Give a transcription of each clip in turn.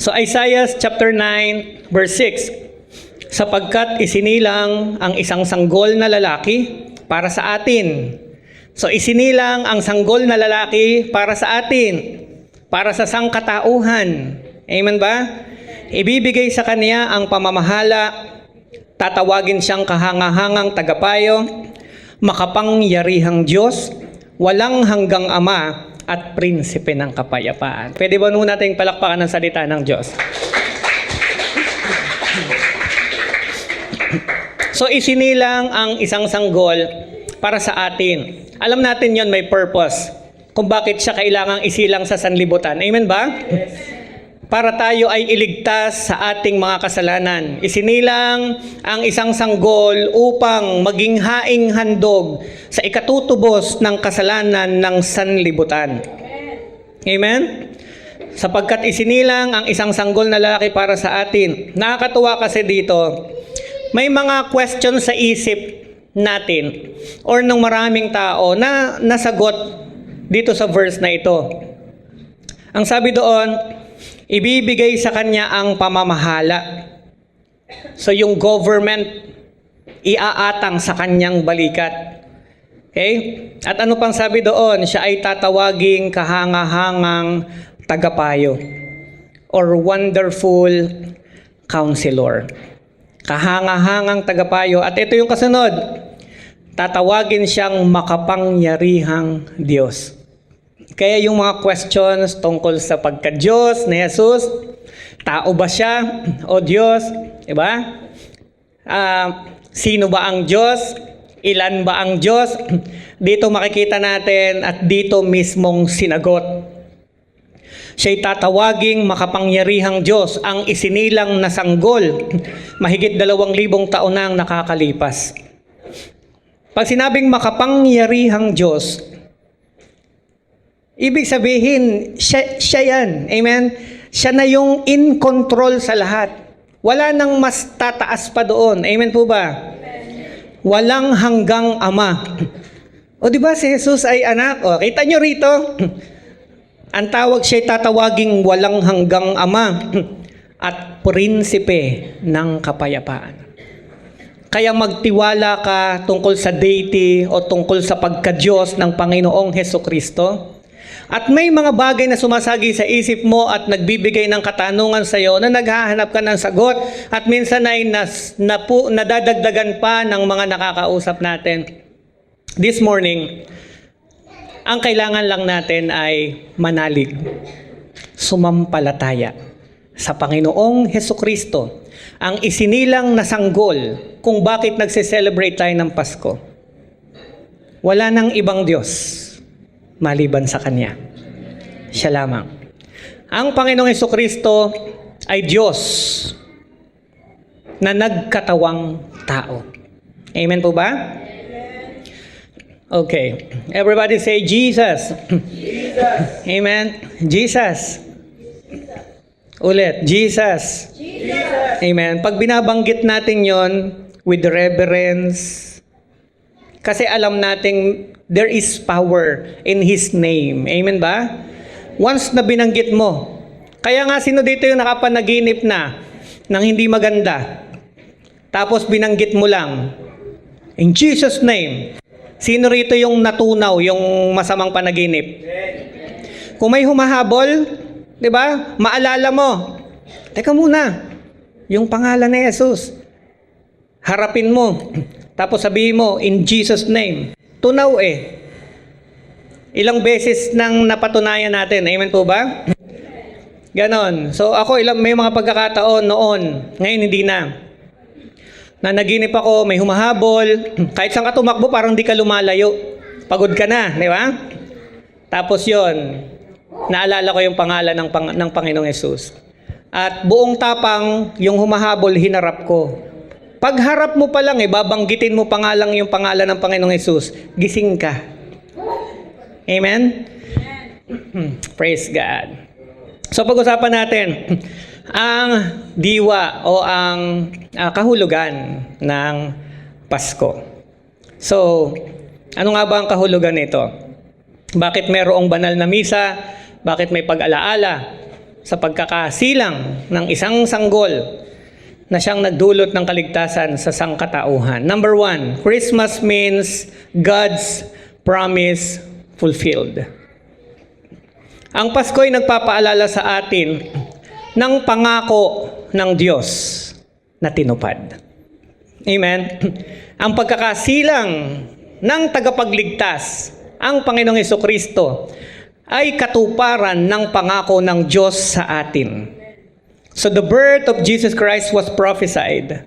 So Isaiah chapter 9 verse 6. Sapagkat isinilang ang isang sanggol na lalaki para sa atin. So isinilang ang sanggol na lalaki para sa atin, para sa sangkatauhan. Amen ba? Ibibigay sa kanya ang pamamahala, tatawagin siyang kahangahangang tagapayo, makapangyarihang Diyos, walang hanggang Ama, at prinsipe ng kapayapaan. Pwede ba muna nating palakpakan ng salita ng Diyos? So isinilang ang isang sanggol para sa atin. Alam natin yon may purpose. Kung bakit siya kailangang isilang sa sanlibutan. Amen ba? Yes. Para tayo ay iligtas sa ating mga kasalanan. Isinilang ang isang sanggol upang maging haing handog sa ikatutubos ng kasalanan ng sanlibutan. Amen? Sapagkat isinilang ang isang sanggol na lalaki para sa atin. Nakakatuwa kasi dito, may mga question sa isip natin or ng maraming tao na nasagot dito sa verse na ito. Ang sabi doon, ibibigay sa kanya ang pamamahala. So yung government, iaatang sa kanyang balikat. Okay? At ano pang sabi doon? Siya ay tatawaging kahangahangang tagapayo or wonderful counselor. Kahangahangang tagapayo. At ito yung kasunod, tatawagin siyang makapangyarihang Diyos. Kaya yung mga questions tungkol sa pagka-Diyos ni Jesus, tao ba siya o Diyos? Diba? Sino ba ang Diyos? Ilan ba ang Diyos? Dito makikita natin at dito mismong sinagot. Siya'y tatawaging makapangyarihang Diyos, ang isinilang na sanggol, mahigit 2,000 taon na ang nakakalipas. Pag sinabing makapangyarihang Diyos, ibig sabihin, siya yan. Amen? Siya na yung in control sa lahat. Wala nang mas tataas pa doon. Amen po ba? Walang hanggang Ama. O di ba si Jesus ay anak? O, kita nyo rito? Ang tawag siya'y tatawaging walang hanggang Ama at prinsipe ng kapayapaan. Kaya magtiwala ka tungkol sa deity o tungkol sa pagka-Diyos ng Panginoong Hesukristo. At may mga bagay na sumasagi sa isip mo at nagbibigay ng katanungan sa iyo na naghahanap ka ng sagot at minsan ay nadadagdagan pa ng mga nakakausap natin. This morning, ang kailangan lang natin ay manalig, sumampalataya sa Panginoong Hesukristo, ang isinilang na sanggol kung bakit nagse-celebrate tayo ng Pasko. Wala nang ibang Diyos maliban sa Kanya. Siya lamang. Ang Panginoong Hesukristo ay Diyos na nagkatawang tao. Amen po ba? Okay. Everybody say Jesus. Jesus. Amen. Jesus. Ulit. Jesus. Jesus. Amen. Pag binabanggit natin yon with reverence, kasi alam nating there is power in His name. Amen ba? Once na binanggit mo. Kaya nga sino dito yung nakapanaginip na ng hindi maganda? Tapos binanggit mo lang. In Jesus' name. Sino rito yung natunaw, yung masamang panaginip? Kung may humahabol, di ba? Maalala mo. Teka muna. Yung pangalan ni Jesus. Harapin mo. Tapos sabihin mo, in Jesus' name. Tunaw eh. Ilang beses nang napatunayan natin. Amen po ba? Ganon. So ako, may mga pagkakataon noon. Ngayon hindi na. Na naginip ako, may humahabol. Kahit saan ka tumakbo, parang di ka lumalayo. Pagod ka na, di ba? Tapos yon, naalala ko yung pangalan ng Panginoong Yesus. At buong tapang, yung humahabol, hinarap ko. Pagharap mo pa lang, babanggitin mo yung pangalan ng Panginoong Yesus, gising ka. Amen? Praise God. So pag-usapan natin, ang diwa o ang kahulugan ng Pasko. So, ano nga ba ang kahulugan nito? Bakit mayroong banal na misa? Bakit may pag-alaala? sa pagkakasilang ng isang sanggol na siyang nagdulot ng kaligtasan sa sangkatauhan. Number 1, Christmas means God's promise fulfilled. Ang Pasko ay nagpapaalala sa atin ng pangako ng Diyos na tinupad. Amen? Ang pagkakasilang ng tagapagligtas, ang Panginoong Hesukristo, ay katuparan ng pangako ng Diyos sa atin. So the birth of Jesus Christ was prophesied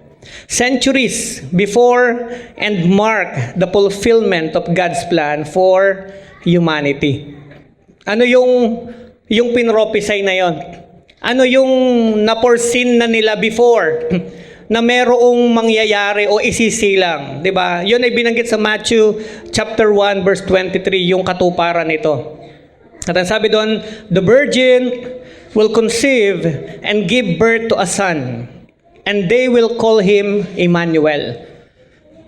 centuries before and mark the fulfillment of God's plan for humanity. Ano yung pinrophesy na yon? Ano yung naporsin na nila before na merong mangyayari o isisilang, 'di ba? 'Yun ay binanggit sa Matthew chapter 1 verse 23, yung katuparan nito. At ang sabi doon, the virgin will conceive and give birth to a son, and they will call him Emmanuel.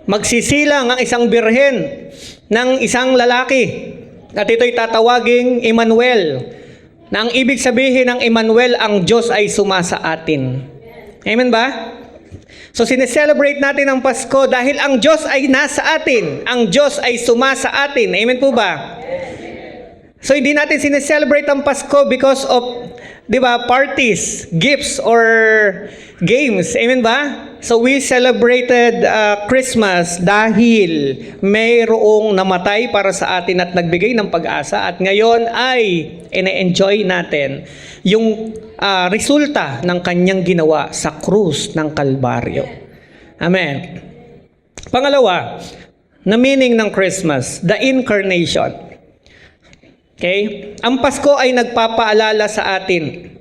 Magsisilang ang isang birhen ng isang lalaki, at ito'y tatawaging Emmanuel, na ang ibig sabihin ng Emmanuel, ang Diyos ay sumasa atin. Amen ba? So sineselebrate natin ang Pasko dahil ang Diyos ay nasa atin, ang Diyos ay sumasa atin. Amen po ba? So hindi natin sineselebrate ang Pasko because of, di ba, parties, gifts, or games. Amen ba? So we celebrated Christmas dahil mayroong namatay para sa atin at nagbigay ng pag-asa, at ngayon ay ine-enjoy natin yung resulta ng kanyang ginawa sa krus ng Kalbaryo. Amen. Pangalawa, na meaning ng Christmas, the incarnation. Okay? Ang Pasko ay nagpapaalala sa atin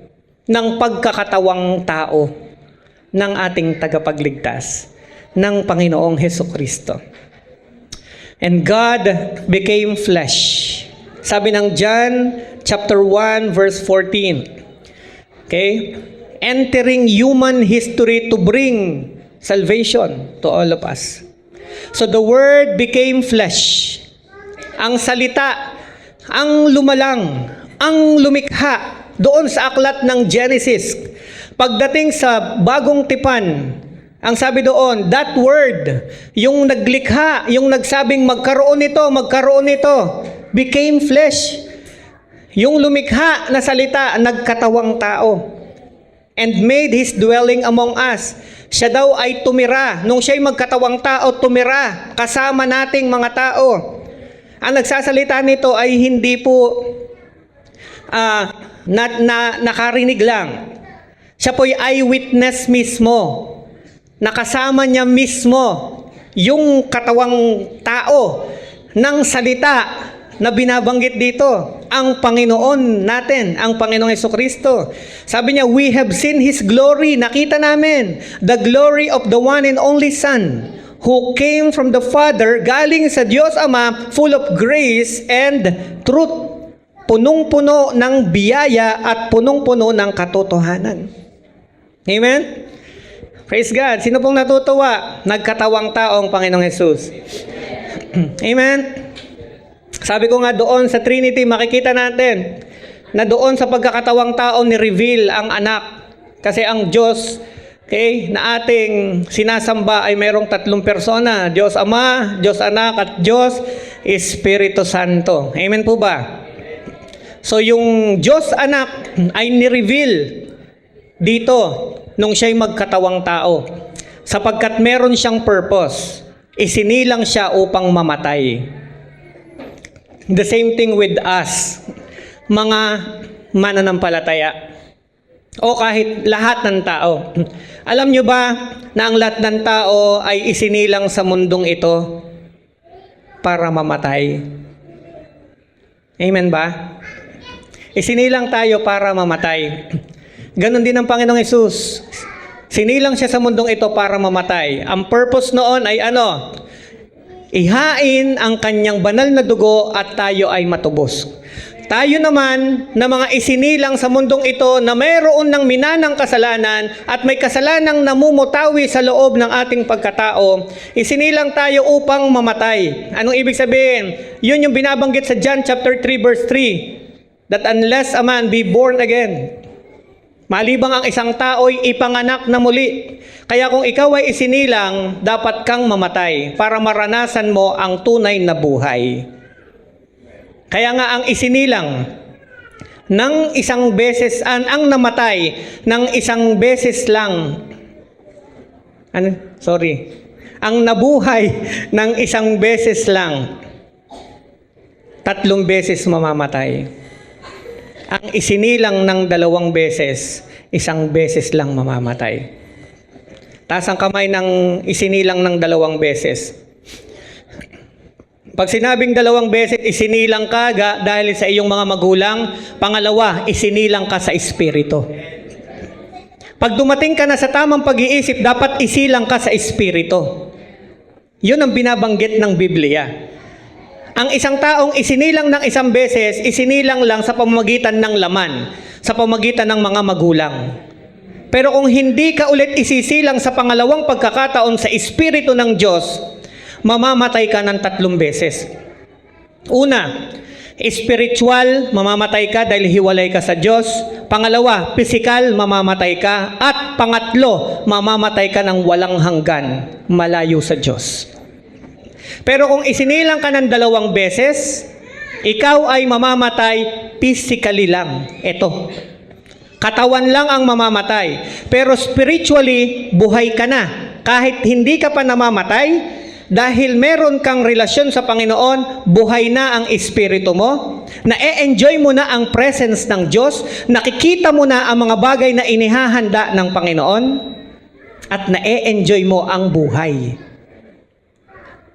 ng pagkakatawang tao ng ating tagapagligtas, ng Panginoong Hesukristo. And God became flesh. Sabi ng John chapter 1 verse 14. Okay? Entering human history to bring salvation to all of us. So the Word became flesh. Ang salita, ang lumalang, ang lumikha doon sa aklat ng Genesis. Pagdating sa bagong tipan, ang sabi doon, that word, yung naglikha, yung nagsabing magkaroon nito, became flesh. Yung lumikha na salita, nagkatawang tao. And made His dwelling among us. Siya daw ay tumira. Nung siya'y magkatawang tao, tumira kasama nating mga tao. Ang nagsasalita nito ay hindi po nakarinig lang. Siya po'y eyewitness mismo. Nakasama niya mismo yung katawang tao ng salita na binabanggit dito. Ang Panginoon natin, ang Panginoong Hesukristo. Sabi niya, we have seen His glory. Nakita namin the glory of the one and only Son who came from the Father, galing sa Diyos Ama, full of grace and truth. Punong-puno ng biyaya at punong-puno ng katotohanan. Amen? Praise God. Sino pong natutuwa? Nagkatawang taong Panginoong Jesus. Amen? Sabi ko nga doon sa Trinity, makikita natin na doon sa pagkakatawang tao ni-reveal ang anak. Kasi ang Diyos, okay, na ating sinasamba ay mayroong tatlong persona. Diyos Ama, Diyos Anak, at Diyos Espiritu Santo. Amen po ba? So yung Diyos Anak ay ni-reveal dito nung siya'y magkatawang tao. Sapagkat meron siyang purpose. Isinilang siya upang mamatay. The same thing with us, mga mananampalataya. O kahit lahat ng tao. Alam nyo ba na ang lahat ng tao ay isinilang sa mundong ito para mamatay? Amen ba? Isinilang tayo para mamatay. Ganon din ang Panginoong Hesus. Sinilang siya sa mundong ito para mamatay. Ang purpose noon ay ano? Ihain ang kanyang banal na dugo at tayo ay matubos. Tayo naman na mga isinilang sa mundong ito na mayroon ng minanang kasalanan at may kasalanang namumutawi sa loob ng ating pagkatao, isinilang tayo upang mamatay. Anong ibig sabihin? Yun yung binabanggit sa John chapter 3 verse 3. That unless a man be born again, Malibang ang isang tao'y ipanganak na muli. Kaya kung ikaw ay isinilang, dapat kang mamatay para maranasan mo ang tunay na buhay. Kaya nga ang isinilang ng isang beses, ang namatay ng isang beses lang. Ang nabuhay ng isang beses lang, 3 beses mamamatay. Ang isinilang ng 2 beses, 1 beses lang mamamatay. Taas ang kamay ng isinilang ng 2 beses. Pag sinabing 2 beses, isinilang ka dahil sa iyong mga magulang. Pangalawa, isinilang ka sa Espiritu. Pag dumating ka na sa tamang pag-iisip, dapat isilang ka sa Espiritu. Yun ang binabanggit ng Biblia. Ang isang taong isinilang ng 1 beses, isinilang lang sa pamamagitan ng laman, sa pamamagitan ng mga magulang. Pero kung hindi ka ulit isisilang sa pangalawang pagkakataon sa Espiritu ng Diyos, mamamatay ka ng 3 beses. Una, spiritual, mamamatay ka dahil hiwalay ka sa Diyos. Pangalawa, physical, mamamatay ka. At pangatlo, mamamatay ka ng walang hanggan, malayo sa Diyos. Pero kung isinilang ka ng 2 beses, ikaw ay mamamatay physically lang. Ito, katawan lang ang mamamatay. Pero spiritually, buhay ka na. Kahit hindi ka pa namamatay, dahil meron kang relasyon sa Panginoon, buhay na ang espiritu mo, na-enjoy mo na ang presence ng Diyos, nakikita mo na ang mga bagay na inihahanda ng Panginoon, at na-enjoy mo ang buhay.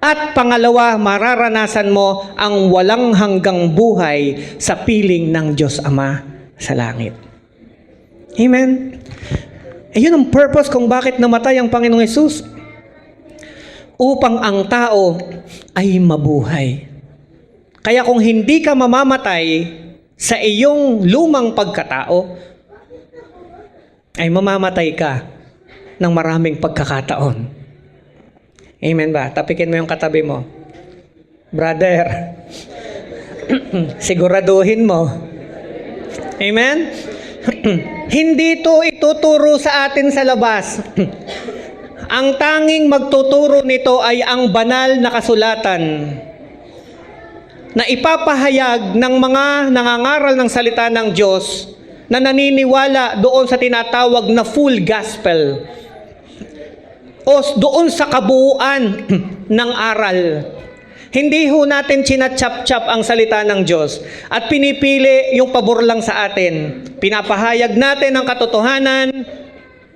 At pangalawa, mararanasan mo ang walang hanggang buhay sa piling ng Diyos Ama sa langit. Amen? Ayun ang purpose kung bakit namatay ang Panginoong Hesus. Upang ang tao ay mabuhay. Kaya kung hindi ka mamamatay sa iyong lumang pagkatao, ay mamamatay ka ng maraming pagkakataon. Amen ba? Tapikin mo yung katabi mo. Brother, siguraduhin mo. Amen? Hindi ito ituturo sa atin sa labas. Ang tanging magtuturo nito ay ang banal na kasulatan na ipapahayag ng mga nangangaral ng salita ng Diyos na naniniwala doon sa tinatawag na full gospel o doon sa kabuuan ng aral. Hindi ho natin chinachap-chap ang salita ng Diyos at pinipili yung pabor lang sa atin. Pinapahayag natin ang katotohanan,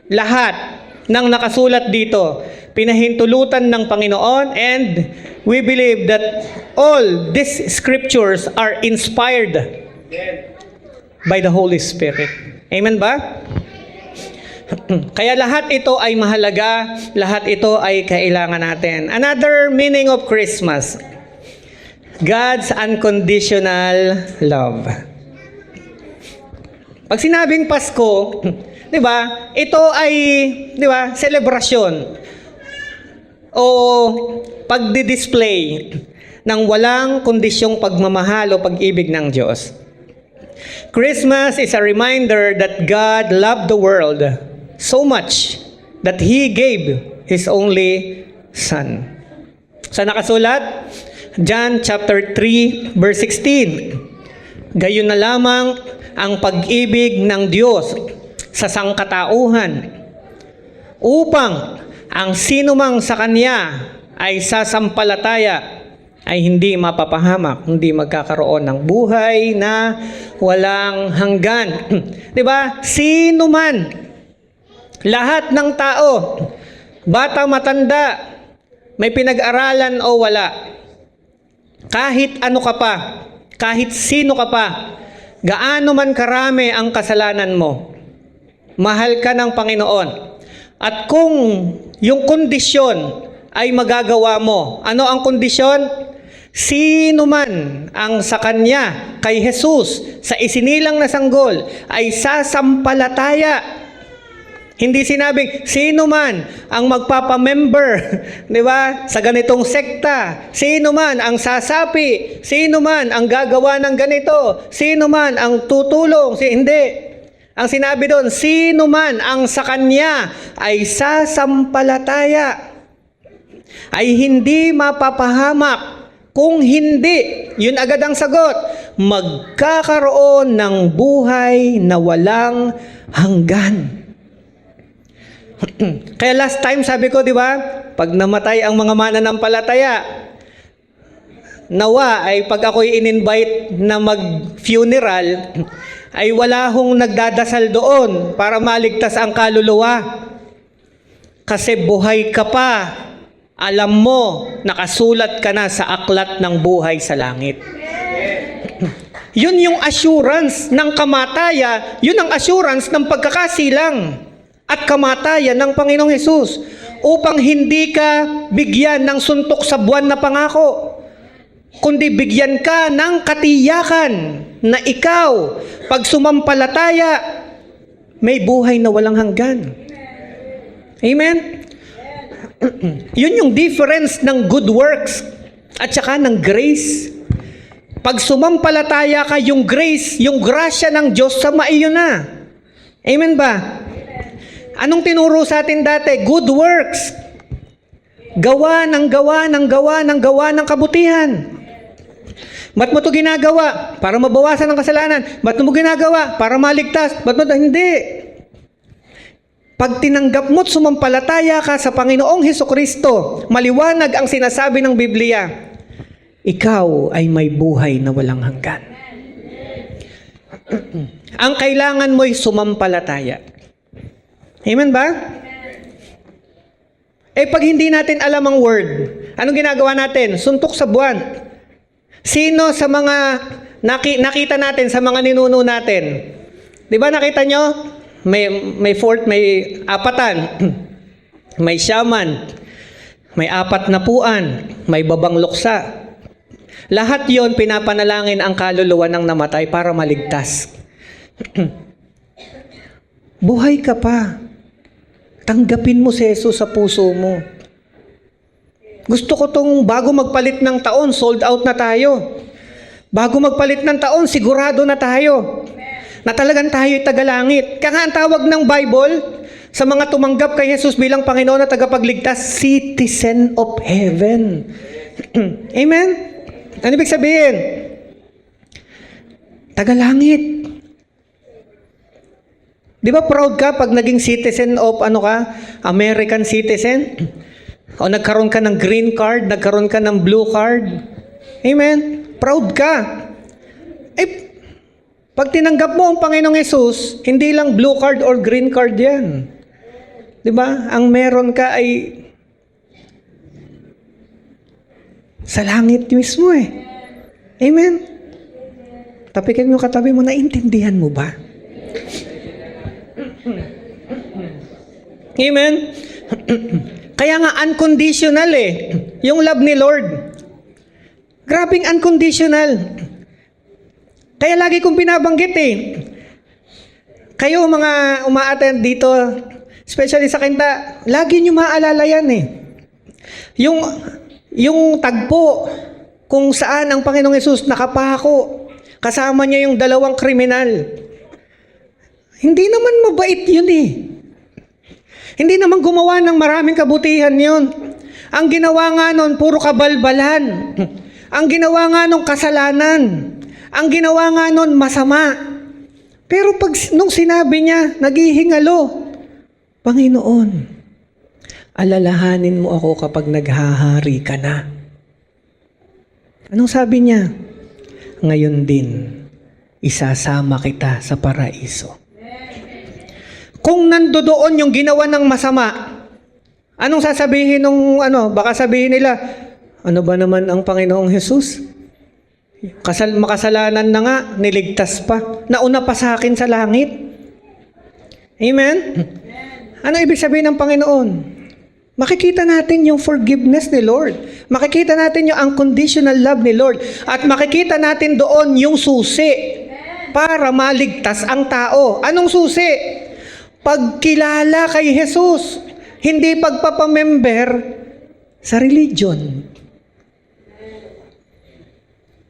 lahat ng nakasulat dito, pinahintulutan ng Panginoon, and we believe that all these scriptures are inspired by the Holy Spirit. Amen ba? Kaya lahat ito ay mahalaga, lahat ito ay kailangan natin. Another meaning of Christmas, God's unconditional love. Pag sinabing Pasko, di ba? Ito ay, di ba, selebrasyon o pagdi-display ng walang kondisyong pagmamahal o pag-ibig ng Diyos. Christmas is a reminder that God loved the world so much that He gave His only Son. Sa nakasulat, John chapter 3, verse 16. Gayon na lamang ang pag-ibig ng Diyos sa sangkatauhan, upang ang sinumang sa Kanya ay sasampalataya ay hindi mapapahamak, hindi magkakaroon ng buhay na walang hanggan. Di ba? Sino man, lahat ng tao, bata, matanda, may pinag-aralan o wala, kahit ano ka pa, kahit sino ka pa, gaano man karami ang kasalanan mo, mahal ka ng Panginoon. At kung yung kondisyon ay magagawa mo, ano ang kondisyon? Sino man ang sa Kanya, kay Jesus, sa isinilang na sanggol, ay sasampalataya. Hindi sinabing, sino man ang magpapamember, di ba, sa ganitong sekta, sino man ang sasapi, sino man ang gagawa ng ganito, sino man ang tutulong, hindi. Ang sinabi doon, sino man ang sa Kanya ay sasampalataya, ay hindi mapapahamak. Kung hindi, yun agad ang sagot, magkakaroon ng buhay na walang hanggan. Kaya last time sabi ko, di ba, pag namatay ang mga mananampalataya, nawa ay pag ako'y in-invite na mag-funeral, ay wala hong nagdadasal doon para maligtas ang kaluluwa. Kasi buhay ka pa. Alam mo, nakasulat ka na sa aklat ng buhay sa langit. Yun yung assurance ng kamataya, yun ang assurance ng pagkakasilang at kamatayan ng Panginoong Hesus upang hindi ka bigyan ng suntok sa buwan na pangako, kundi bigyan ka ng katiyakan na ikaw, pag sumampalataya, may buhay na walang hanggan. Amen? Yun yung difference ng good works at saka ng grace. Pag sumampalataya ka, yung grace, yung grasya ng Diyos sa maiyo na. Amen ba? Anong tinuro sa atin dati? Good works. Gawa ng gawa ng gawa ng gawa ng kabutihan. Ba't mo ito ginagawa? Para mabawasan ang kasalanan. Ba't mo ginagawa? Para maligtas. Ba't mo ito? Hindi. Pag tinanggap mo't sumampalataya ka sa Panginoong Hesukristo, maliwanag ang sinasabi ng Biblia, ikaw ay may buhay na walang hanggan. Ang kailangan mo'y sumampalataya. Amen ba? Pag hindi natin alam ang word, anong ginagawa natin? Suntok sa buwan. Sino sa mga nakita natin, sa mga ninuno natin? Di ba nakita nyo? May fourth, may apatan, may shaman, may apat na puan, may babang luksa. Lahat yon pinapanalangin ang kaluluwa ng namatay para maligtas. Buhay ka pa. Tanggapin mo si Jesus sa puso mo. Gusto ko tong bago magpalit ng taon, sold out na tayo. Bago magpalit ng taon, sigurado na tayo. Na talagang tayo'y tagalangit. Kaya nga ang tawag ng Bible sa mga tumanggap kay Jesus bilang Panginoon at tagapagligtas, citizen of heaven. Amen? Ano ibig sabihin? Tagalangit. Di ba proud ka pag naging citizen of American citizen? O nagkaroon ka ng green card, nagkaroon ka ng blue card? Amen? Proud ka. Pag tinanggap mo ang Panginoong Hesus, hindi lang blue card or green card yan. Di ba? Ang meron ka ay sa langit mismo eh. Amen? Tapikin mo katabi mo, naintindihan mo ba? Amen? Kaya nga unconditional eh. Yung love ni Lord. Grabing unconditional. Kaya lagi kong binabanggit eh. Kayo mga uma-attend dito, especially sa Kinta, lagi nyo maaalala yan eh. Yung tagpo, kung saan ang Panginoong Hesus nakapako, kasama niya yung dalawang kriminal. Hindi naman mabait yun eh. Hindi naman gumawa ng maraming kabutihan yun. Ang ginawa nga nun, puro kabalbalan. Ang ginawa nga nun, kasalanan. Ang ginawa nga nun, masama. Pero nung sinabi niya, naghihingalo, Panginoon, alalahanin mo ako kapag naghahari ka na. Anong sabi niya? Ngayon din, isasama kita sa paraiso. Kung nandoon yung ginawa ng masama, anong sasabihin nung baka sabihin nila, ano ba naman ang Panginoong Hesus? Makasalanan na nga, niligtas pa. Nauna pa sa akin sa langit. Amen? Ano ibig sabihin ng Panginoon? Makikita natin yung forgiveness ni Lord. Makikita natin yung unconditional love ni Lord. At makikita natin doon yung susi para maligtas ang tao. Anong susi? Pagkilala kay Jesus. Hindi pagpapamember sa religion.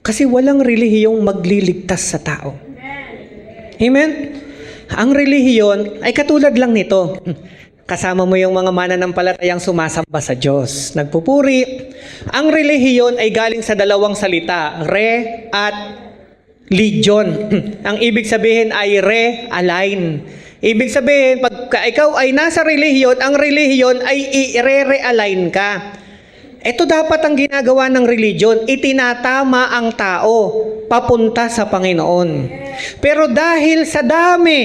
Kasi walang relihiyong magliligtas sa tao. Amen? Ang relihiyon ay katulad lang nito. Kasama mo yung mga mananampalatayang sumasamba sa Diyos, nagpupuri. Ang relihiyon ay galing sa dalawang salita, re at legion. Ang ibig sabihin ay re-align. Ibig sabihin, pag ikaw ay nasa relihiyon, ang relihiyon ay i-re-realign ka. Ito dapat ang ginagawa ng religion, itinatama ang tao papunta sa Panginoon. Pero dahil sa dami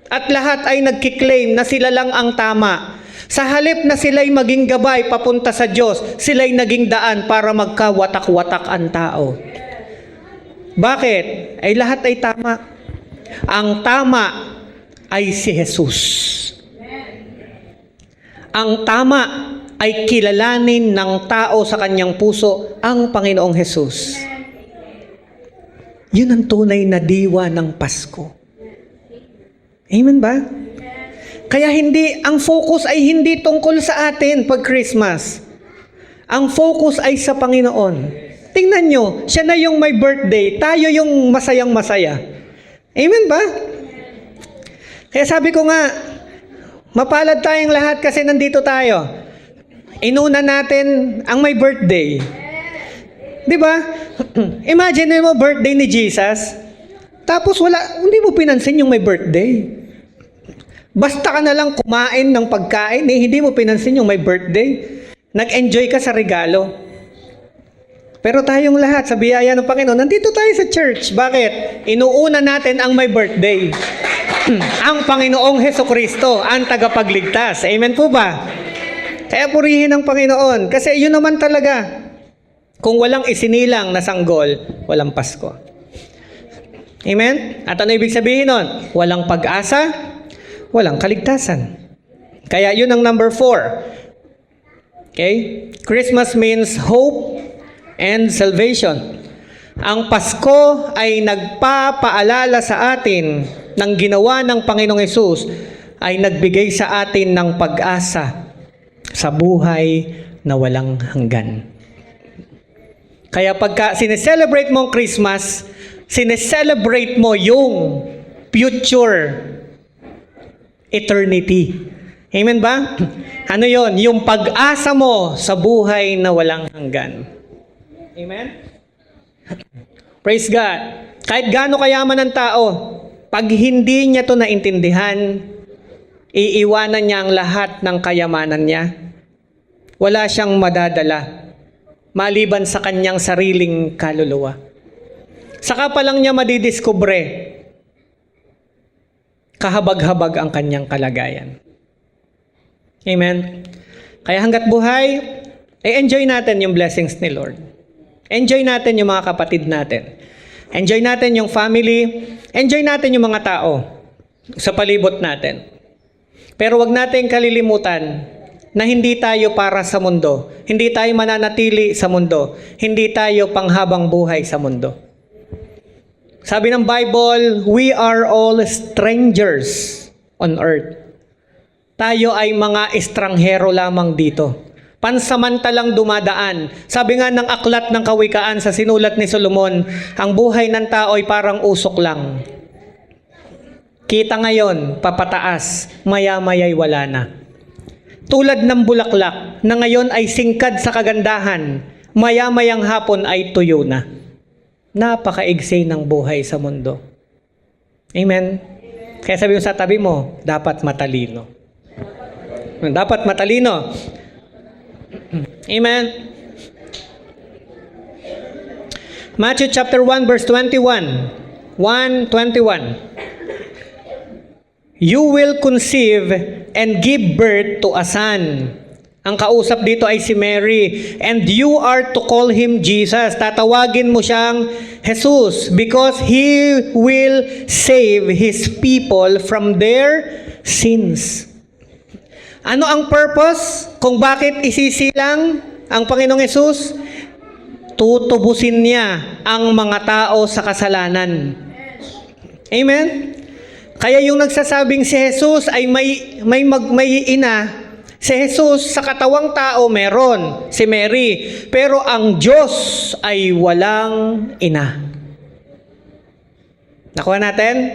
at lahat ay nagkiklaim na sila lang ang tama, sa halip na sila'y maging gabay papunta sa Diyos, sila'y naging daan para magkawatak-watak ang tao. Bakit? Ay lahat ay tama. Ang tama ay si Jesus. Ang tama ay kilalanin ng tao sa kanyang puso ang Panginoong Jesus. Yun ang tunay na diwa ng Pasko. Amen ba? Kaya ang focus ay hindi tungkol sa atin pag Christmas. Ang focus ay sa Panginoon. Tingnan nyo, siya na yung may birthday, tayo yung masayang-masaya. Amen ba? Kaya sabi ko nga, mapalad tayong lahat kasi nandito tayo. Inuna natin ang may birthday. Di ba? Imagine mo birthday ni Jesus, tapos hindi mo pinansin yung may birthday. Basta ka na lang kumain ng pagkain, hindi mo pinansin yung may birthday. Nag-enjoy ka sa regalo. Pero tayong lahat, sa biyaya ng Panginoon, nandito tayo sa church. Bakit? Inuuna natin ang may birthday. Ang Panginoong Hesukristo, ang tagapagligtas. Amen po ba? Kaya purihin ang Panginoon. Kasi yun naman talaga. Kung walang isinilang na sanggol, walang Pasko. Amen? At ano ibig sabihin nun? Walang pag-asa, walang kaligtasan. Kaya yun ang number 4. Okay? Christmas means hope and salvation. Ang Pasko ay nagpapaalala sa atin ng ginawa ng Panginoong Hesus, ay nagbigay sa atin ng pag-asa sa buhay na walang hanggan. Kaya pagka sineselebrate mo ang Christmas, sineselebrate mo yung future eternity. Amen ba? Ano yon? Yung pag-asa mo sa buhay na walang hanggan. Amen? Praise God. Kahit gaano kayaman ng tao, pag hindi niya to naintindihan, iiwanan niya ang lahat ng kayamanan niya. Wala siyang madadala, maliban sa kanyang sariling kaluluwa. Saka pa lang niya madidiskubre, kahabag-habag ang kanyang kalagayan. Amen? Kaya hanggat buhay, enjoy natin yung blessings ni Lord. Enjoy natin yung mga kapatid natin. Enjoy natin yung family. Enjoy natin yung mga tao sa palibot natin. Pero wag natin kalilimutan na hindi tayo para sa mundo. Hindi tayo mananatili sa mundo. Hindi tayo panghabang buhay sa mundo. Sabi ng Bible, we are all strangers on earth. Tayo ay mga estranghero lamang dito. Pansamantalang dumadaan. Sabi nga ng aklat ng Kawikaan sa sinulat ni Solomon, ang buhay ng tao ay parang usok lang. Kita ngayon, papataas, maya-maya'y wala na. Tulad ng bulaklak na ngayon ay singkad sa kagandahan, maya-mayang hapon ay tuyo na. Napakaigsi ng buhay sa mundo. Amen? Kaya sabi mo sa tabi mo, dapat matalino. Dapat matalino. Amen. Matthew chapter 1 verse 21. 1:21. You will conceive and give birth to a son. Ang kausap dito ay si Mary. And you are to call him Jesus. Tatawagin mo siyang Jesus because he will save his people from their sins. Ano ang purpose kung bakit isisilang ang Panginoong Hesus? Tutubusin niya ang mga tao sa kasalanan. Amen? Kaya yung nagsasabing si Jesus ay may ina, si Jesus sa katawang tao meron, si Mary. Pero ang Diyos ay walang ina. Nakuha natin?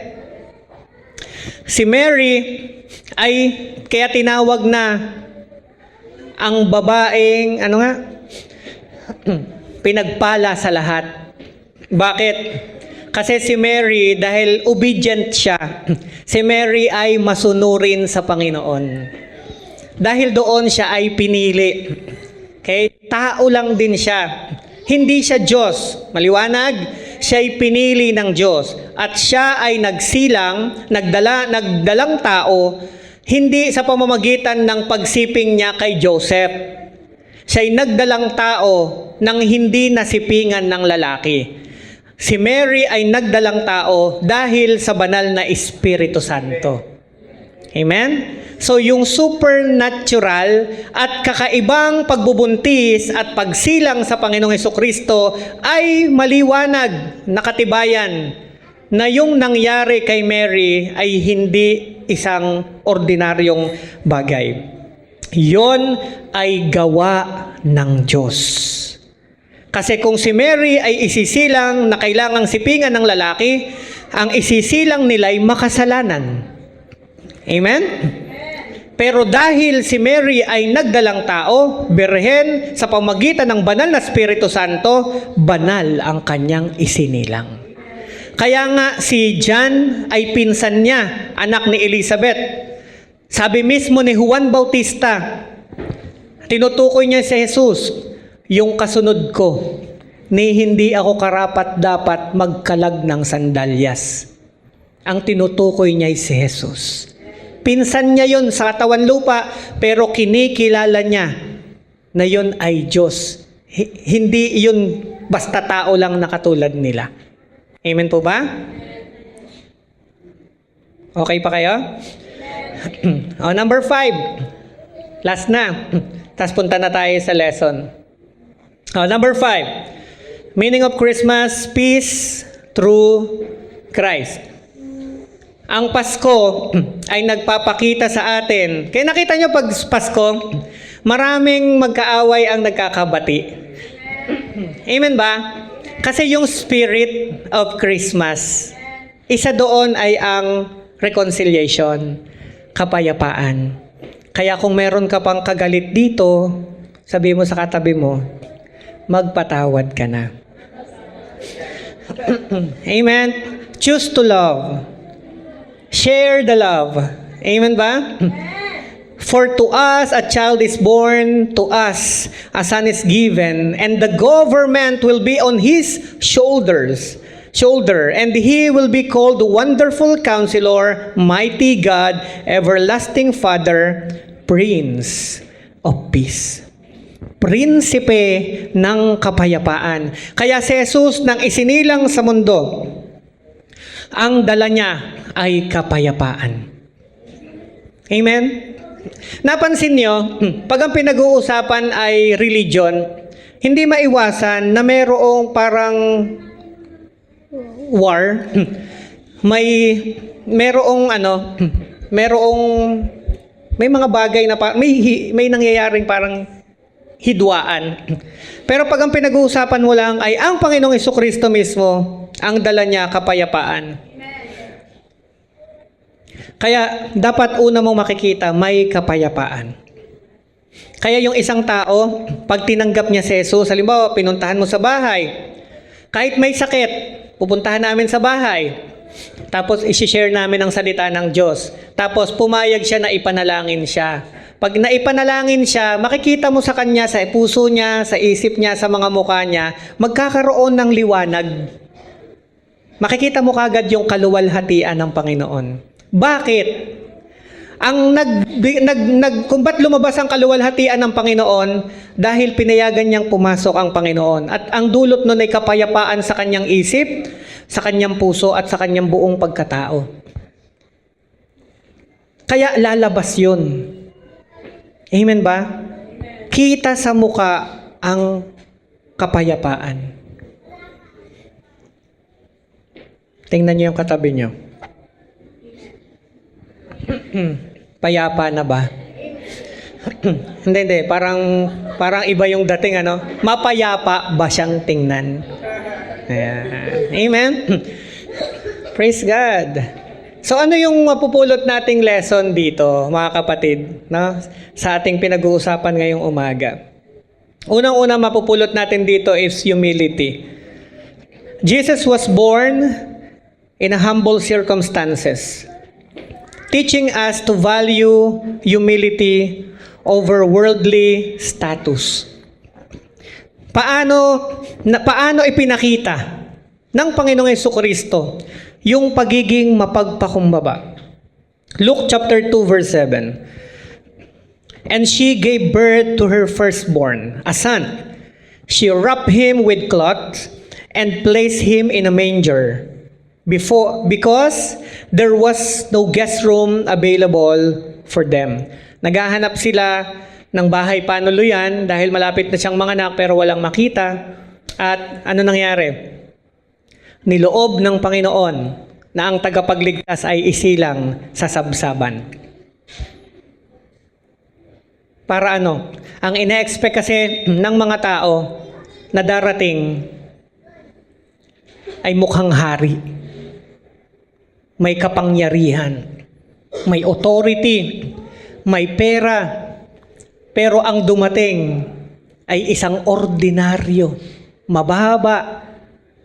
Si Mary ay kaya tinawag na ang babaeng, pinagpala sa lahat. Bakit? Kasi si Mary, dahil obedient siya, si Mary ay masunurin sa Panginoon. Dahil doon siya ay pinili. Okay? Tao lang din siya. Hindi siya Diyos. Maliwanag? Siya ay pinili ng Diyos. At siya ay nagdalang tao, hindi sa pamamagitan ng pagsiping niya kay Joseph. Siya ay nagdalang tao nang hindi nasipingan ng lalaki. Si Mary ay nagdalang tao dahil sa banal na Espiritu Santo. Amen? So yung supernatural at kakaibang pagbubuntis at pagsilang sa Panginoong Hesukristo ay maliwanag, nakatibayan na yung nangyari kay Mary ay hindi isang ordinaryong bagay. Yon ay gawa ng Diyos. Kasi kung si Mary ay isisilang na kailangang sipingan ng lalaki, ang isisilang nila ay makasalanan. Amen? Pero dahil si Mary ay nagdalang tao, birhen, sa pamagitan ng banal na Espiritu Santo, banal ang kanyang isinilang. Kaya nga si John ay pinsan niya, anak ni Elizabeth. Sabi mismo ni Juan Bautista, tinutukoy niya si Jesus, yung kasunod ko, ni hindi ako karapat dapat magkalag ng sandalyas. Ang tinutukoy niya ay si Jesus. Pinsan niya yon sa katawan lupa, pero kinikilala niya na yon ay Diyos. Hindi yun basta tao lang na katulad nila. Amen po ba? Okay pa kayo? Number 5. Last na. Tapos punta na tayo sa lesson. Number 5. Meaning of Christmas, peace through Christ. Ang Pasko ay nagpapakita sa atin. Kaya nakita nyo pag Pasko, maraming magkaaway ang nagkakabati. Amen ba? Kasi yung spirit of Christmas, isa doon ay ang reconciliation, kapayapaan. Kaya kung meron ka pang kagalit dito, sabi mo sa katabi mo, magpatawad ka na. Amen? Choose to love. Share the love. Amen ba? For to us a child is born, to us a son is given, and the government will be on his shoulder, and he will be called Wonderful Counselor, Mighty God, Everlasting Father, Prince of Peace. Prinsipe ng kapayapaan. Kaya si Jesus nang isinilang sa mundo, ang dala niya ay kapayapaan. Amen? Napansin nyo, pag ang pinag-uusapan ay religion, hindi maiwasan na mayroong parang war, may mga bagay na may nangyayaring parang hidwaan. Pero pag ang pinag-uusapan mo lang ay ang Panginoong Hesukristo mismo, ang dala niya kapayapaan. Kaya dapat una mong makikita, may kapayapaan. Kaya yung isang tao, pag tinanggap niya si Jesus, halimbawa, pinuntahan mo sa bahay, kahit may sakit, pupuntahan namin sa bahay, tapos isi-share namin ang salita ng Diyos, tapos pumayag siya na ipanalangin siya. Pag naipanalangin siya, makikita mo sa kanya, sa puso niya, sa isip niya, sa mga mukha niya, magkakaroon ng liwanag. Makikita mo kagad yung kaluwalhatian ng Panginoon. Bakit? Kung ba't lumabas ang kaluwalhatian ng Panginoon? Dahil pinayagan niyang pumasok ang Panginoon. At ang dulot nun ay kapayapaan sa kanyang isip, sa kanyang puso, at sa kanyang buong pagkatao. Kaya lalabas yun. Amen ba? Kita sa muka ang kapayapaan. Tingnan niyo yung katabi niyo. Payapa na ba? Hindi. Parang iba yung dating, Mapayapa ba siyang tingnan? Ayan. Amen? Praise God. So ano yung mapupulot nating lesson dito, mga kapatid, no? Sa ating pinag-uusapan ngayong umaga? Unang-una mapupulot natin dito is humility. Jesus was born in humble circumstances, teaching us to value humility over worldly status. Paano ipinakita ng Panginoong Jesucristo yung pagiging mapagpakumbaba? Luke chapter 2 verse 7. And she gave birth to her firstborn, a son. She wrapped him with cloths and placed him in a manger, because there was no guest room available for them. Naghahanap sila ng bahay panuluyan dahil malapit na siyang manganak pero walang makita. At ano nangyari? Niloob ng Panginoon na ang tagapagligtas ay isilang sa sabsaban. Para ano? Ang ina-expect kasi ng mga tao na darating ay mukhang hari. May kapangyarihan, may authority, may pera, pero ang dumating ay isang ordinaryo, mababa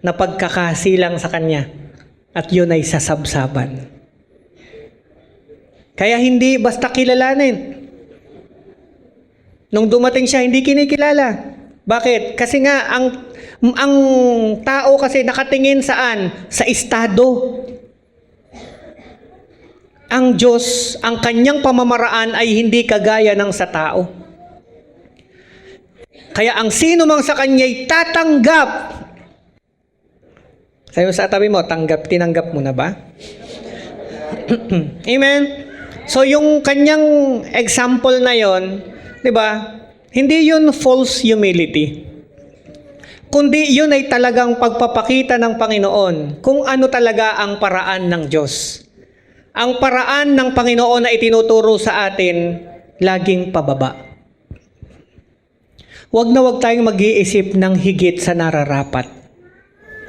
na pagkakasilang sa kanya, at yun ay sasabsaban. Kaya hindi basta kilalanin. Nung dumating siya, hindi kinikilala. Bakit? Kasi nga, ang tao kasi nakatingin saan? Sa estado. Ang Diyos, ang kanyang pamamaraan ay hindi kagaya ng sa tao. Kaya ang sino mang sa kanya'y tatanggap. Sabi mo sa tabi mo, tinanggap mo na ba? Amen? So yung kanyang example na yon, di ba? Hindi yun false humility. Kundi yun ay talagang pagpapakita ng Panginoon kung ano talaga ang paraan ng Diyos. Ang paraan ng Panginoon na itinuturo sa atin, laging pababa. Huwag na huwag tayong mag-iisip ng higit sa nararapat.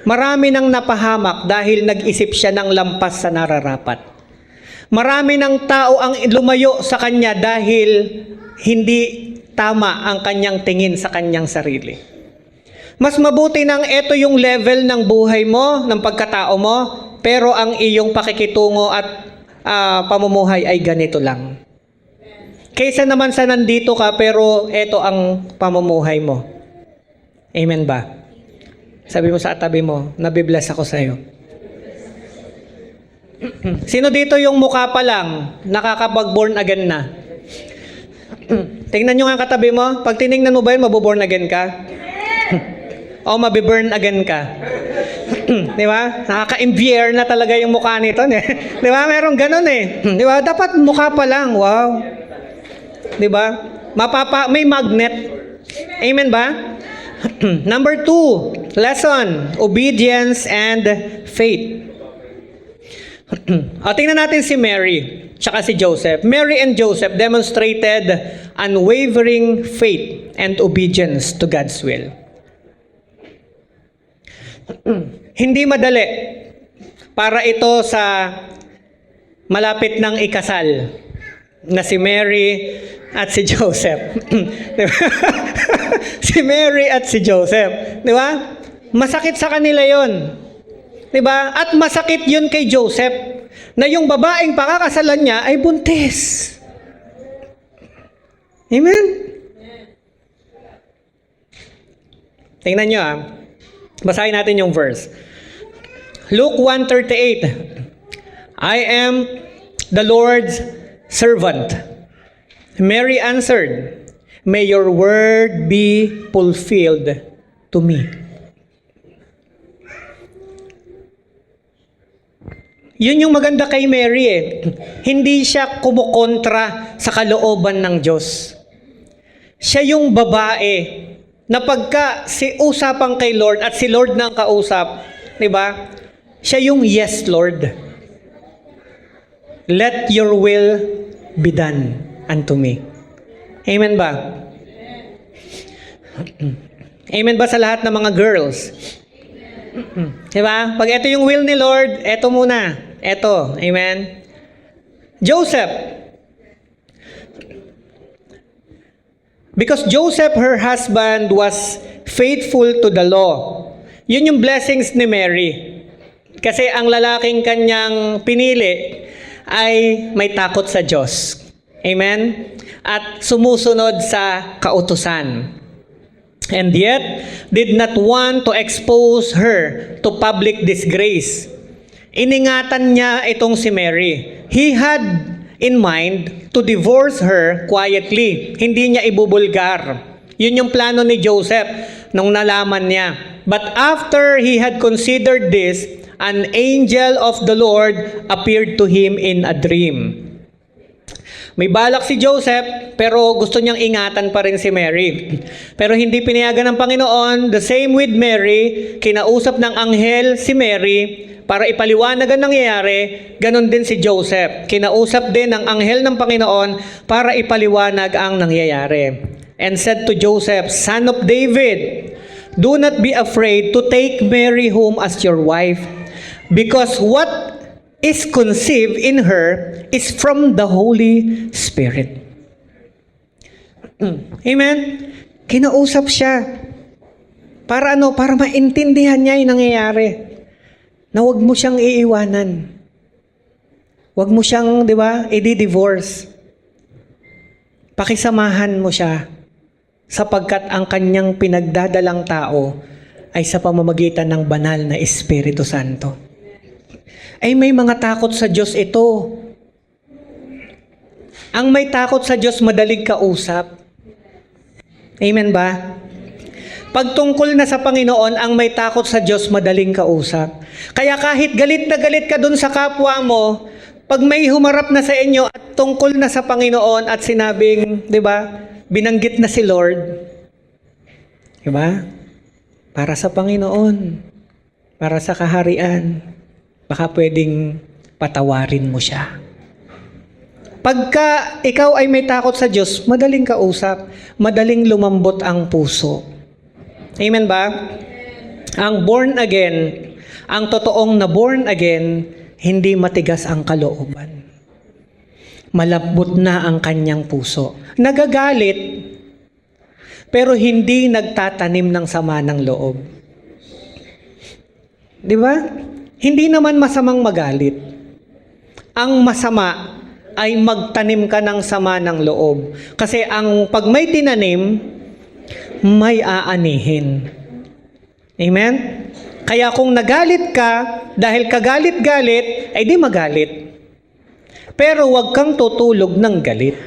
Marami nang napahamak dahil nag-isip siya ng lampas sa nararapat. Marami ng tao ang lumayo sa kanya dahil hindi tama ang kanyang tingin sa kanyang sarili. Mas mabuti nang ito yung level ng buhay mo, ng pagkatao mo, pero ang iyong pakikitungo at pamumuhay ay ganito lang. Kaysa naman sa nandito ka, pero ito ang pamumuhay mo. Amen ba? Sabi mo sa tabi mo, nabibless ako sa'yo. Sino dito yung mukha pa lang, nakakapag-born again na? Tingnan nyo nga katabi mo. Pag tinignan mo ba yun, mabuborn again ka? O mabiburn again ka? Di ba? Nakaka-imbier na talaga yung mukha nito. Di ba? Merong ganun eh. Di ba? Dapat mukha pa lang. Wow. Di ba? May magnet. Amen ba? Number 2, lesson, obedience and faith. Tingnan natin si Mary tsaka si Joseph. Mary and Joseph demonstrated unwavering faith and obedience to God's will. Hindi madali para ito sa malapit ng ikasal na si Mary at si Joseph. Si Mary at si Joseph. Di ba? Masakit sa kanila yon. Di ba? At masakit yun kay Joseph na yung babaeng pakakasalan niya ay buntis. Amen? Tingnan nyo Basahin natin yung verse. Luke 1:38. I am the Lord's servant. Mary answered, may your word be fulfilled to me. Yun yung maganda kay Mary Hindi siya kumukontra sa kalooban ng Diyos. Siya yung babae na pagka usapang kay Lord at si Lord nang kausap, di ba? Siya yung yes, Lord. Let your will be done unto me. Amen ba? Amen ba sa lahat ng mga girls? Diba? Pag ito yung will ni Lord, ito muna. Eto, amen? Joseph. Because Joseph, her husband, was faithful to the law. Yun yung blessings ni Mary. Kasi ang lalaking kanyang pinili ay may takot sa Diyos. Amen? At sumusunod sa kautusan. And yet, did not want to expose her to public disgrace. Iningatan niya itong si Mary. He had in mind to divorce her quietly. Hindi niya ibubulgar. Yun yung plano ni Joseph nung nalaman niya. But after he had considered this, an angel of the Lord appeared to him in a dream. May balak si Joseph, pero gusto niyang ingatan pa rin si Mary. Pero hindi pinayagan ng Panginoon. The same with Mary, kinausap ng anghel si Mary para ipaliwanag ang nangyayari. Ganon din si Joseph. Kinausap din ng anghel ng Panginoon para ipaliwanag ang nangyayari. And said to Joseph, "Son of David, do not be afraid to take Mary home as your wife, because what is conceived in her is from the Holy Spirit." Amen? Kinausap siya. Para ano? Para maintindihan niya yung nangyayari. Na huwag mo siyang iiwanan. Huwag mo siyang, di ba, i-divorce. Pakisamahan mo siya. Sapagkat ang kanyang pinagdadalang tao ay sa pamamagitan ng banal na Espiritu Santo. Ay may mga takot sa Diyos ito. Ang may takot sa Diyos madaling kausap. Amen ba? Pagtungkol na sa Panginoon, ang may takot sa Diyos madaling kausap. Kaya kahit galit na galit ka dun sa kapwa mo, pag may humarap na sa inyo at tungkol na sa Panginoon at sinabing, di ba, binanggit na si Lord, di ba? Para sa Panginoon, para sa kaharian, baka pwedeng patawarin mo siya. Pagka ikaw ay may takot sa Diyos, madaling kausap, madaling lumambot ang puso. Amen ba? Ang born again, ang totoong na born again, hindi matigas ang kalooban. Malambot na ang kanyang puso. Nagagalit, pero hindi nagtatanim ng sama ng loob. Di ba? Hindi naman masamang magalit. Ang masama ay magtanim ka ng sama ng loob. Kasi pag may tinanim, may aanihin. Amen? Kaya kung nagalit ka, dahil kagalit-galit, ay di magalit. Pero huwag kang tutulog ng galit.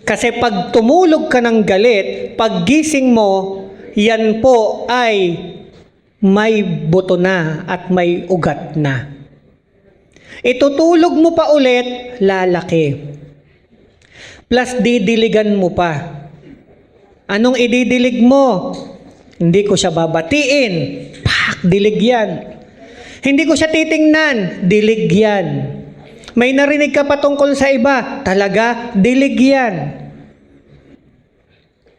Kasi pag tumulog ka ng galit, pag gising mo, yan po ay may buto na at may ugat na. Itutulog mo pa ulit, lalaki. Plus didiligan mo pa. Anong ididilig mo? Hindi ko siya babatiin. Pak, dilig yan. Hindi ko siya titingnan. Dilig yan. May narinig ka pa tungkol sa iba. Talaga, dilig yan.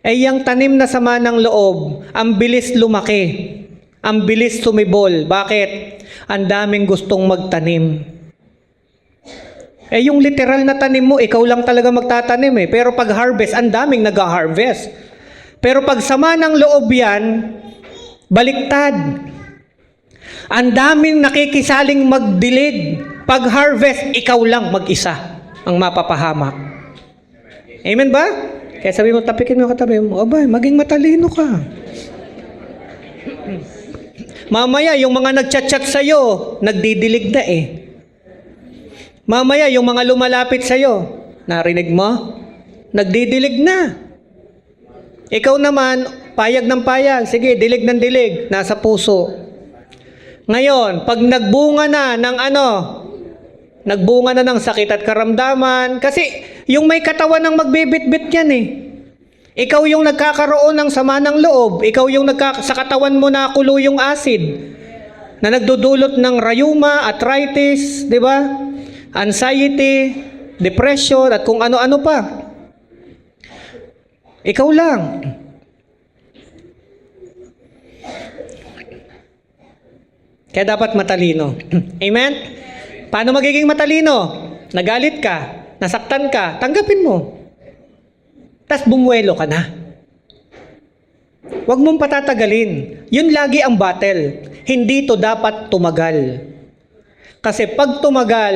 Ay yung tanim na sama ng loob, ang bilis lumaki. Ang bilis sumibol. Bakit? Ang daming gustong magtanim. Yung literal na tanim mo, ikaw lang talaga magtatanim eh. Pero pag harvest, ang daming nag-harvest. Pero pag sama ng loob yan, baliktad. Ang daming nakikisaling magdilig. Pag harvest, ikaw lang mag-isa ang mapapahamak. Amen ba? Kaya sabi mo, tapikin mo katabi mo, abay, maging matalino ka. Mamaya, yung mga nagchat-chat sa'yo, nagdidilig na eh. Mamaya, yung mga lumalapit sa'yo, narinig mo? Nagdidilig na. Ikaw naman, payag ng payag. Sige, dilig ng dilig. Nasa puso. Ngayon, pag nagbunga na ng nagbunga na ng sakit at karamdaman, kasi yung may katawan ng magbibit-bit yan eh. Ikaw yung nagkakaroon ng sama ng loob. Ikaw yung sa katawan mo nakulo yung acid na nagdudulot ng rheuma, arthritis, di ba? Anxiety, depression, at kung ano-ano pa. Ikaw lang. Kaya dapat matalino. Amen? Paano magiging matalino? Nagalit ka, nasaktan ka, tanggapin mo. Tapos bumuelo ka na. Huwag mong patatagalin. Yun lagi ang battle. Hindi to dapat tumagal. Kasi pag tumagal,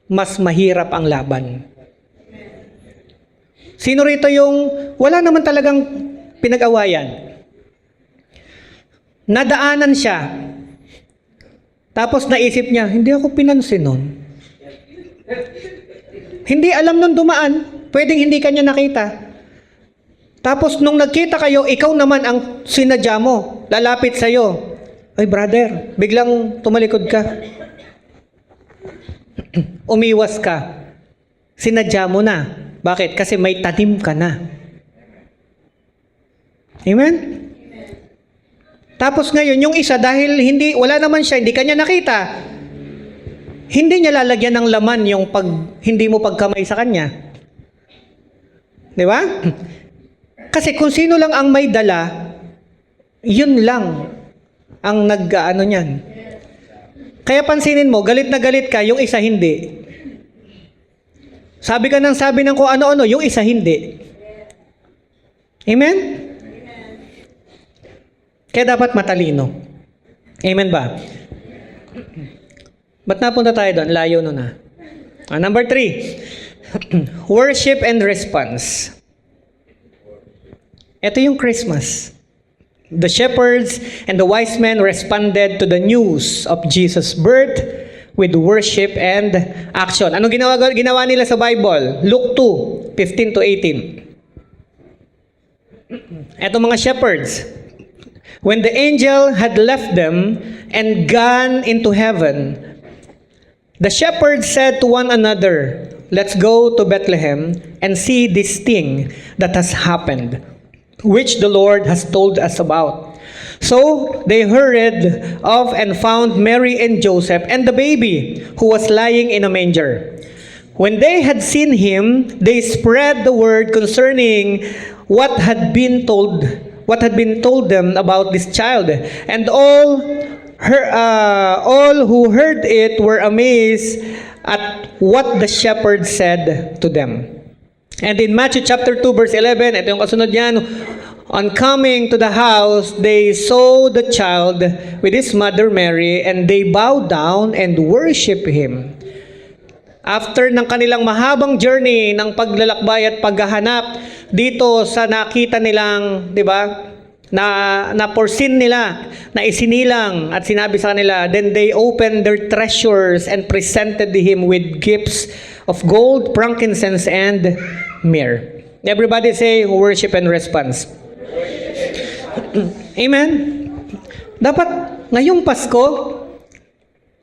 mas mahirap ang laban. Sino rito yung wala naman talagang pinag-awayan? Nadaanan siya. Tapos naisip niya, hindi ako pinansin nun. Hindi alam nung dumaan. Pwedeng hindi kanya nakita. Tapos nung nagkita kayo, ikaw naman ang sinadya mo. Lalapit sa'yo. Ay brother, biglang tumalikod ka. Umiwas ka. Sinadya mo na. Bakit? Kasi may tanim ka na. Amen? Tapos ngayon, yung isa dahil wala naman siya, hindi kanya nakita, hindi niya lalagyan ng laman yung hindi mo pagkamay sa kanya. Di ba? Kasi kung sino lang ang may dala, yun lang ang nag-ano niyan. Kaya pansinin mo, galit na galit ka, yung isa hindi. Sabi ka ng sabi ng kung ano-ano, yung isa hindi. Amen? Kaya dapat matalino. Amen ba? Ba't napunta tayo doon? Layo nun na. Number 3. Worship and response. Ito yung Christmas. The shepherds and the wise men responded to the news of Jesus' birth with worship and action. Anong ginawa nila sa Bible? Luke 2:15 to 18. Ito mga shepherds. When the angel had left them and gone into heaven, the shepherds said to one another, "Let's go to Bethlehem and see this thing that has happened, which the Lord has told us about." So they hurried off and found Mary and Joseph and the baby who was lying in a manger. When they had seen him, they spread the word concerning what had been told them about this child, and all who heard it were amazed at what the shepherds said to them. And in Matthew chapter 2 verse 11, ito yung kasunod niyan, on coming to the house, they saw the child with his mother Mary, and they bowed down and worshiped him. After ng kanilang mahabang journey ng paglalakbay at paghahanap dito sa nakita nilang, di ba, na porsin nila, na isinilang at sinabi sa kanila, then they opened their treasures and presented him with gifts of gold, frankincense, and myrrh. Everybody say worship and response. Amen? Dapat ngayong Pasko,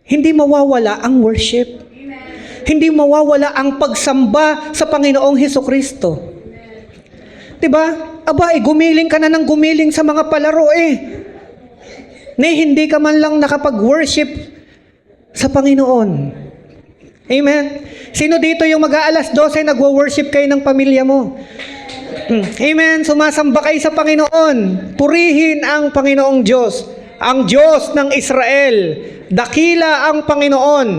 hindi mawawala ang worship. Hindi mawawala ang pagsamba sa Panginoong Hesukristo. Diba? Aba, gumiling ka na ng gumiling sa mga palaro hindi ka man lang nakapag-worship sa Panginoon. Amen? Sino dito yung mag-aalas 12 nagwo-worship kayo ng pamilya mo? Amen? Sumasamba kayo sa Panginoon. Purihin ang Panginoong Diyos. Ang Diyos ng Israel. Dakila ang Panginoon.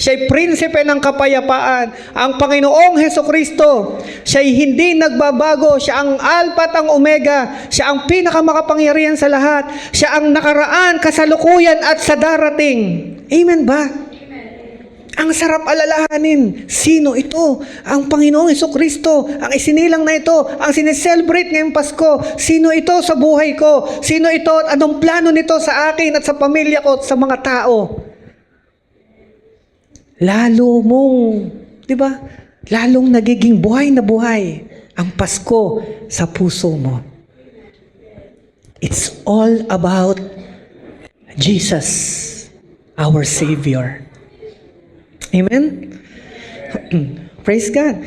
Siya'y prinsipe ng kapayapaan. Ang Panginoong Hesukristo, siya'y hindi nagbabago. Siya ang Alpha at ang Omega. Siya ang pinakamakapangyarihan sa lahat. Siya ang nakaraan, kasalukuyan at sa darating. Amen ba? Amen. Ang sarap alalahanin. Sino ito? Ang Panginoong Hesukristo. Ang isinilang na ito. Ang sineselebrate ngayong Pasko. Sino ito sa buhay ko? Sino ito at anong plano nito sa akin at sa pamilya ko at sa mga tao? Lalo mong, di ba? Lalong nagiging buhay na buhay ang Pasko sa puso mo. It's all about Jesus, our Savior. Amen? Praise God.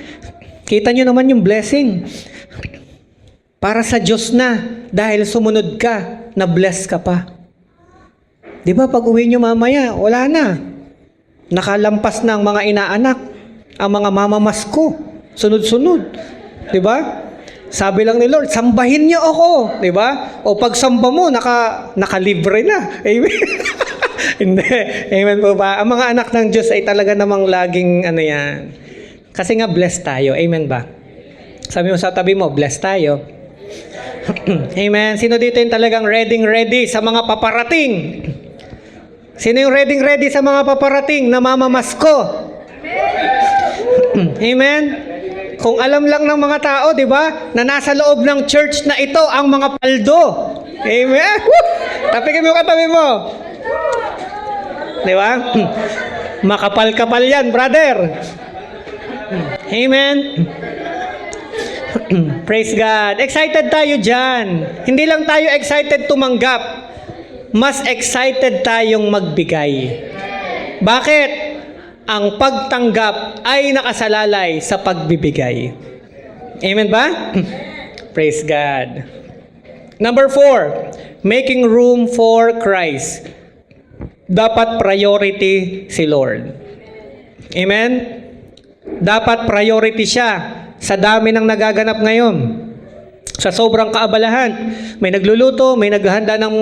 Kita nyo naman yung blessing. Para sa Diyos na, dahil sumunod ka, na-bless ka pa. Di ba, pag uwi nyo mamaya, wala na. Nakalampas na ang mga inaanak, ang mga mamamasko, sunod-sunod. Di ba? Sabi lang ni Lord, sambahin niyo ako. Di ba? O pag samba mo, nakalibre na. Amen? Hindi. Amen po ba? Ang mga anak ng Diyos ay talaga namang laging ano yan. Kasi nga blessed tayo. Amen ba? Sabi mo sa tabi mo, blessed tayo. Amen. Sino dito yung talagang ready sa mga paparating? Sino yung ready sa mga paparating na mamamasko? Amen. Kung alam lang ng mga tao, di ba, na nasa loob ng church na ito ang mga paldo. Amen. Tapikin mo katabi mo. Di ba? Makapal-kapal yan, brother. Amen. Praise God. Excited tayo dyan. Hindi lang tayo excited tumanggap. Mas excited tayong magbigay. Bakit? Ang pagtanggap ay nakasalalay sa pagbibigay. Amen ba? Praise God. Number 4, making room for Christ. Dapat priority si Lord. Amen? Dapat priority siya sa dami ng nagaganap ngayon. Sa sobrang kaabalahan, may nagluluto, may naghahanda ng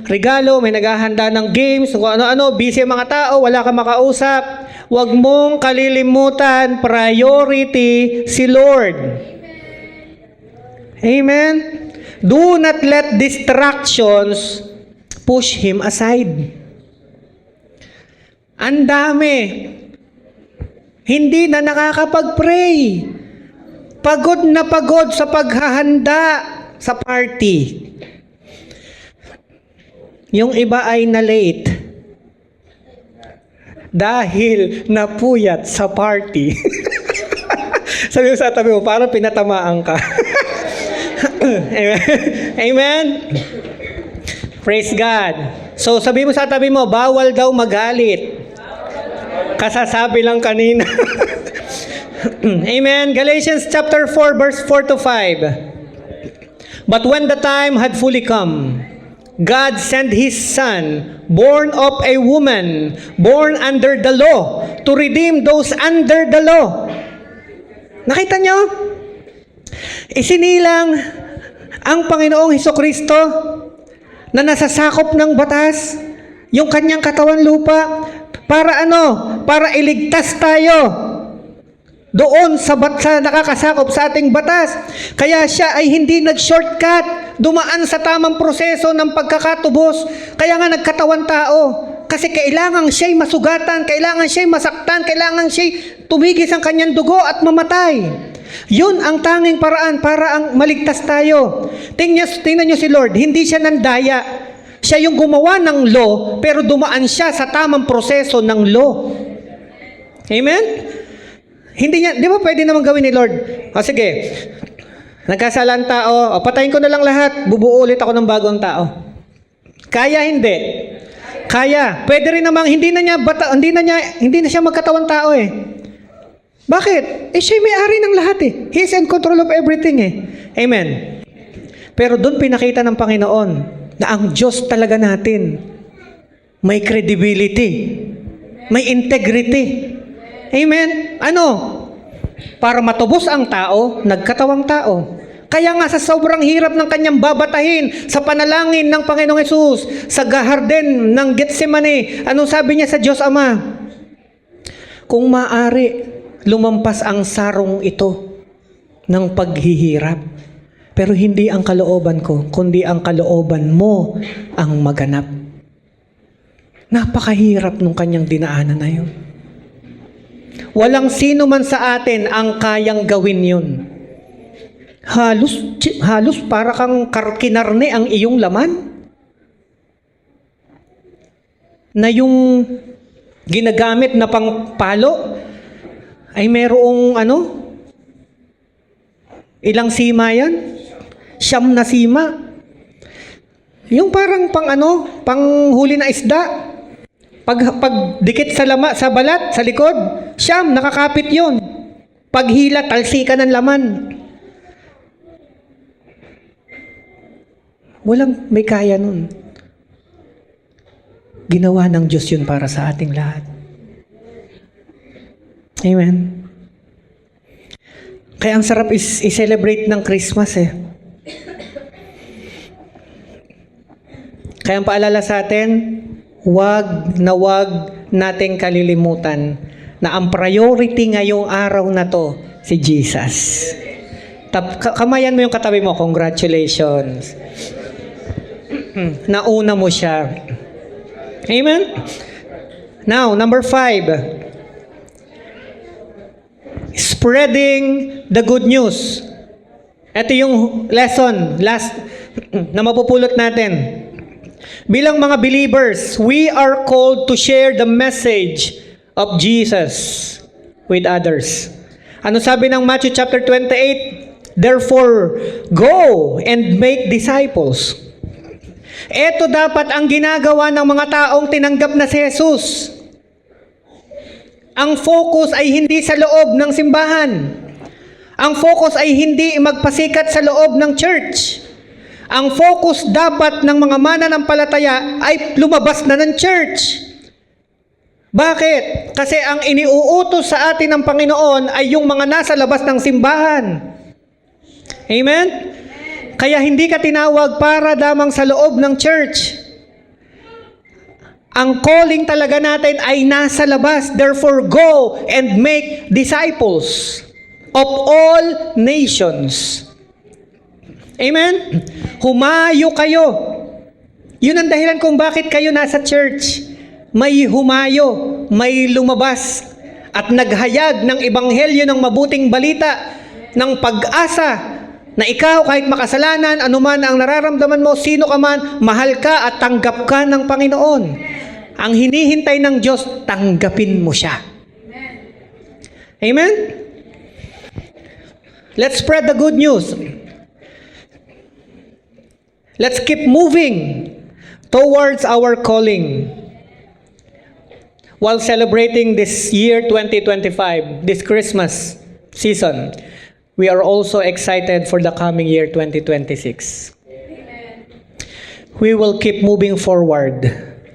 regalo, may naghahanda ng games, kung ano-ano, busy ang mga tao, wala kang makausap. Huwag mong kalilimutan, priority si Lord. Amen? Do not let distractions push Him aside. Ang dami. Hindi na nakakapag-pray. Pagod na pagod sa paghahanda sa party. Yung iba ay na-late dahil napuyat sa party. Sabi mo sa tabi mo, parang pinatamaan ka. Amen? Amen? Praise God. So sabi mo sa tabi mo, bawal daw magalit. Kasasabi lang kanina. Amen. Galatians chapter 4 verse 4 to 5. But when the time had fully come, God sent His Son, born of a woman, born under the law, to redeem those under the law. Nakita nyo? Isinilang ang Panginoong Hesukristo na nasasakop ng batas, yung kanyang katawan lupa, para ano? Para iligtas tayo doon sa nakakasakop sa ating batas. Kaya siya ay hindi nag-shortcut, dumaan sa tamang proseso ng pagkakatubos. Kaya nga nagkatawan tao. Kasi kailangan siya'y masugatan, kailangan siya'y masaktan, kailangan siya'y tumigis ang kanyang dugo at mamatay. Yun ang tanging paraan para ang maligtas tayo. Tingnan niyo si Lord, hindi siya nandaya. Siya yung gumawa ng law, pero dumaan siya sa tamang proseso ng law. Amen? Hindi niya, di ba pwede naman gawin ni Lord? O sige, nagkasalan tao, patayin ko na lang lahat, bubuo ulit ako ng bagong tao. Kaya hindi. Kaya. Pwede rin namang hindi na siya magkatawan tao eh. Bakit? Siya'y may-ari ng lahat eh. He's in control of everything eh. Amen. Pero doon pinakita ng Panginoon na ang Diyos talaga natin may credibility, may integrity. Amen? Ano? Para matubos ang tao, nagkatawang tao. Kaya nga sa sobrang hirap ng kanyang babatahin sa panalangin ng Panginoong Hesus, sa garden ng Getsemani, anong sabi niya sa Diyos Ama? Kung maaari, lumampas ang sarong ito ng paghihirap. Pero hindi ang kalooban ko, kundi ang kalooban mo ang maganap. Napakahirap nung kanyang dinaanan na yun. Walang sino man sa atin ang kayang gawin yun. Halos para kang kinarne ang iyong laman. Na yung ginagamit na pangpalo ay merong ilang sima yan? 9 na sima. Yung parang panghuli na isda. Pag dikit sa balat, sa likod, 9, nakakapit yun. Paghila, talsikan ng laman. Walang may kaya nun. Ginawa ng Diyos yun para sa ating lahat. Amen. Kaya ang sarap i-celebrate ng Christmas eh. Kaya ang paalala sa atin, wag nating kalilimutan na ang priority ngayong araw na to, si Jesus. Kamayan mo yung katabi mo, congratulations. Nauna mo siya. Amen? Now, number 5. Spreading the good news. Ito yung lesson, last, na mapupulot natin. Bilang mga believers, we are called to share the message of Jesus with others. Ano sabi ng Matthew chapter 28? Therefore, go and make disciples. Ito dapat ang ginagawa ng mga taong tinanggap na si Jesus. Ang focus ay hindi sa loob ng simbahan. Ang focus ay hindi magpasikat sa loob ng church. Ang focus dapat ng mga mananampalataya ay lumabas na ng church. Bakit? Kasi ang iniuutos sa atin ng Panginoon ay yung mga nasa labas ng simbahan. Amen? Kaya hindi ka tinawag para damang sa loob ng church. Ang calling talaga natin ay nasa labas. Therefore, go and make disciples of all nations. Amen? Humayo kayo. Yun ang dahilan kung bakit kayo nasa church. May humayo, may lumabas, at naghayag ng ebanghelyo ng mabuting balita, ng pag-asa, na ikaw kahit makasalanan, anuman ang nararamdaman mo, sino ka man, mahal ka at tanggap ka ng Panginoon. Ang hinihintay ng Diyos, tanggapin mo siya. Amen? Let's spread the good news. Let's keep moving towards our calling. While celebrating this year 2025, this Christmas season, we are also excited for the coming year 2026. Amen. We will keep moving forward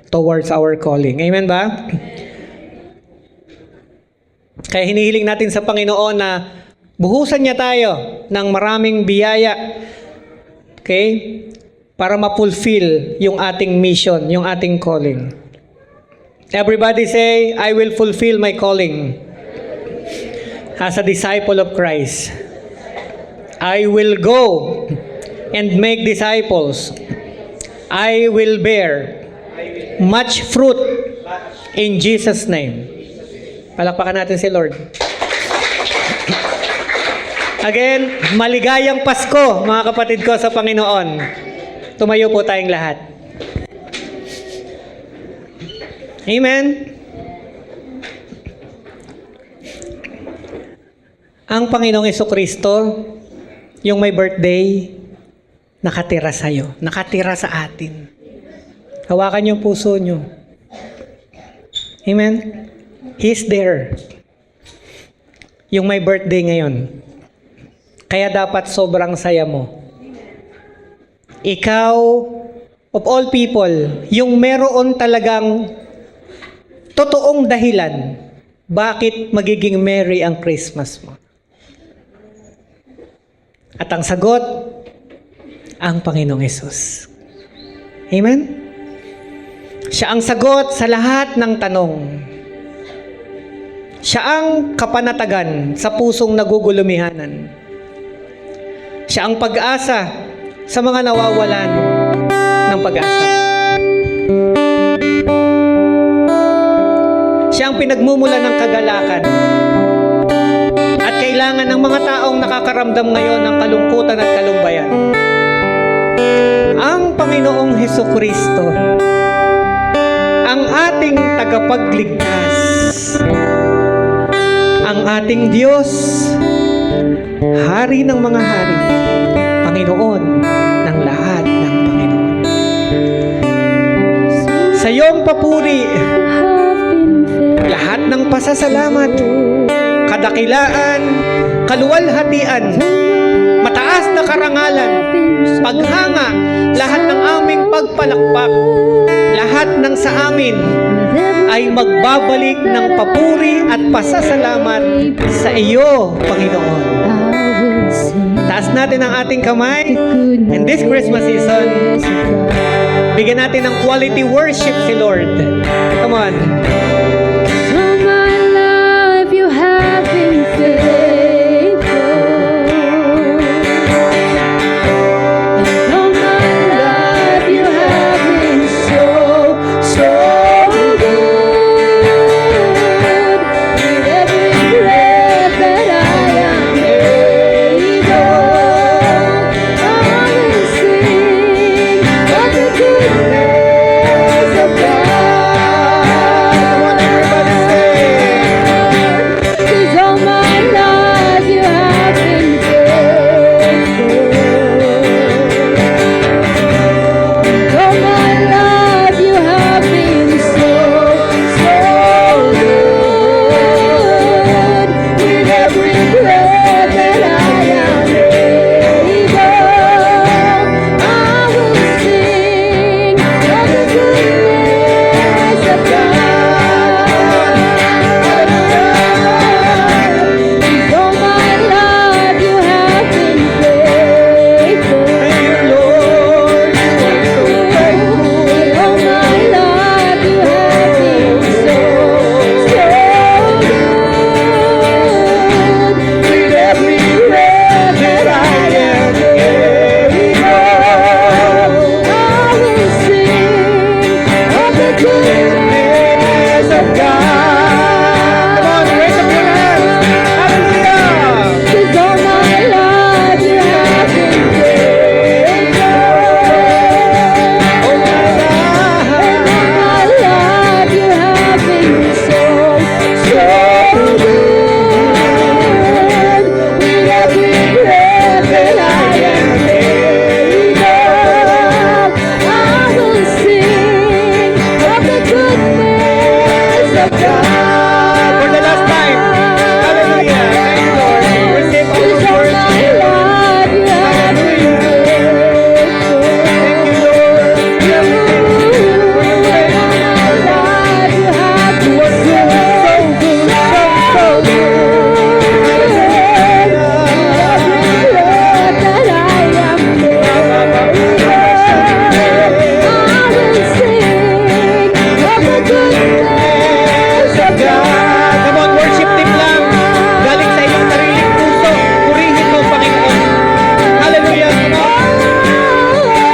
towards our calling. Amen ba? Kaya hinihiling natin sa Panginoon na buhusan niya tayo ng maraming biyaya. Okay? Para ma-fulfill yung ating mission, yung ating calling. Everybody say, I will fulfill my calling as a disciple of Christ. I will go and make disciples. I will bear much fruit in Jesus' name. Palakpakan natin si Lord. Again, maligayang Pasko, mga kapatid ko sa Panginoon. Tumayo po tayong lahat. Amen. Ang Panginoong Jesucristo, yung may birthday, nakatira sa'yo, nakatira sa atin. Hawakan yung puso nyo. Amen. He's there. Yung may birthday ngayon. Kaya dapat sobrang saya mo. Ikaw, of all people, yung meron talagang totoong dahilan bakit magiging merry ang Christmas mo. At ang sagot, ang Panginoong Hesus. Amen? Siya ang sagot sa lahat ng tanong. Siya ang kapanatagan sa pusong nagugulumihanan. Siya ang pag-asa sa mga nawawalan ng pag-asa. Siya ang pinagmumula ng kagalakan. At kailangan ng mga taong nakakaramdam ngayon ng kalungkutan at kalumbayan. Ang Panginoong Hesukristo, ang ating tagapagligtas, ang ating Diyos, Hari ng mga hari, Panginoon ng lahat ng Panginoon. Sa iyong papuri, lahat ng pasasalamat, kadakilaan, kaluwalhatian, mataas na karangalan, paghanga, lahat ng aming pagpalakpak, lahat ng sa amin ay magbabalik ng papuri at pasasalamat sa iyo, Panginoon. Taas natin ang ating kamay. In this Christmas season, bigyan natin ng quality worship si Lord. Come on. All my life you have been faithful. And all my life you have been so, so good. With every breath that I am able, I will sing of the goodness of God. Cause all my life you have been faithful. All my life you have been so, so good. With every breath that I am able, I will sing of the goodness of God. Cause all my life you have been faithful. Thank you, Lord. All my life you have been so, so good. With every breath that I am able, I will sing of the goodness of God. Come on, raise up your hands. Hallelujah. Cause all my life you have been faithful. Oh my And all God. my life you have been so, so good. With every breath that I am able, I will sing of the goodness of God. For the last time. Hallelujah. Thank you, Lord. Receive all Cause the all worship. my life you have been faithful. Thank you, Lord. For your life you have been so good, so good. Every breath that I am able, I will sing of the goodness of God. Come on, worship team lang. Galing sa iyong sariling puso. Purihin mo, Panginoon. Hallelujah. Come on.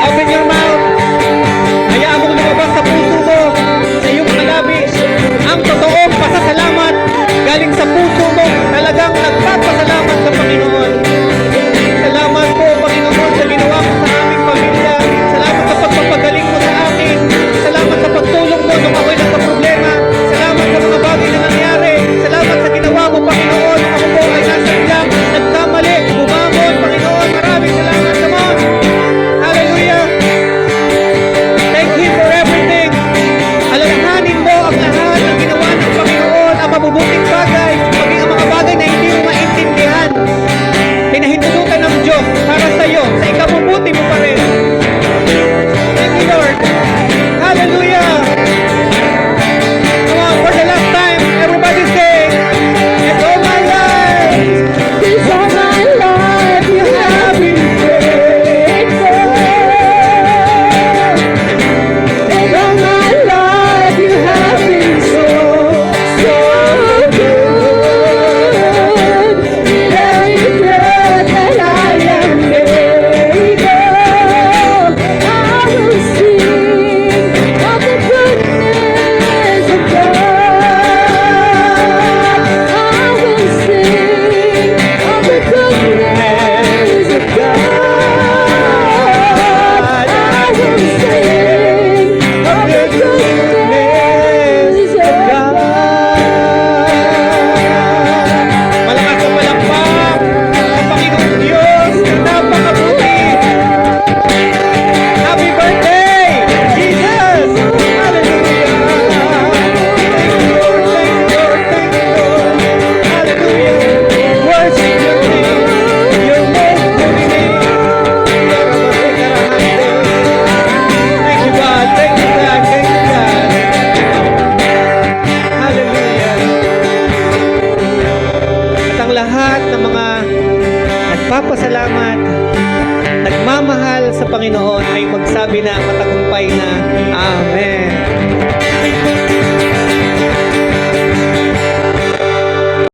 Open your mouth. Hayaan mong lumabas sa puso mo, sa iyong mga labi, ang totoong pasasalamat galing sa puso mo. Talagang nagpapasalamat sa Panginoon. Salamat po, Panginoon, sa ginawa mo sa aming pamilya. Salamat sa pagpapagaling mo sa akin. Salamat sa pagtulong mo nung ako'y nagka-problema. Salamat sa mga bagay na nangyari. Salamat sa ginawa mo, Panginoon. Ako po ay nasadya, nagkamali, bumamon, Panginoon. Maraming salamat. Come on. Hallelujah. Thank Him for everything. Alalahanin mo ang lahat ng ginawa ng Panginoon, ang mabubuting bagay, maging ang mga bagay na hindi mo maintindihan. Pinahintulutan ng Diyos para sa iyo, sa ikabubuti mo pa rin. Thank you, Lord. Hallelujah. Come on, for the last time, everybody say, "And all my life, Cause all my life you have been faithful. And all my life you have been so, so good. With every breath that I am able, I will sing of the goodness of God. I will sing of the goodness of God. I will sing of the goodness of God. malakas na palakpak ang Panginoon Diyos na napakabuti. Happy birthday, Jesus! Hallelujah! Thank you, Lord. Thank you, Lord. Thank you, Lord. Hallelujah. Worship your name, your most holy name. Thank you, God. Thank you, God. Thank you, God. Hallelujah. At ang lahat ng mga nagpapasalamat, nagmamahal sa Panginoon ay magsabi na matagumpay na Amen.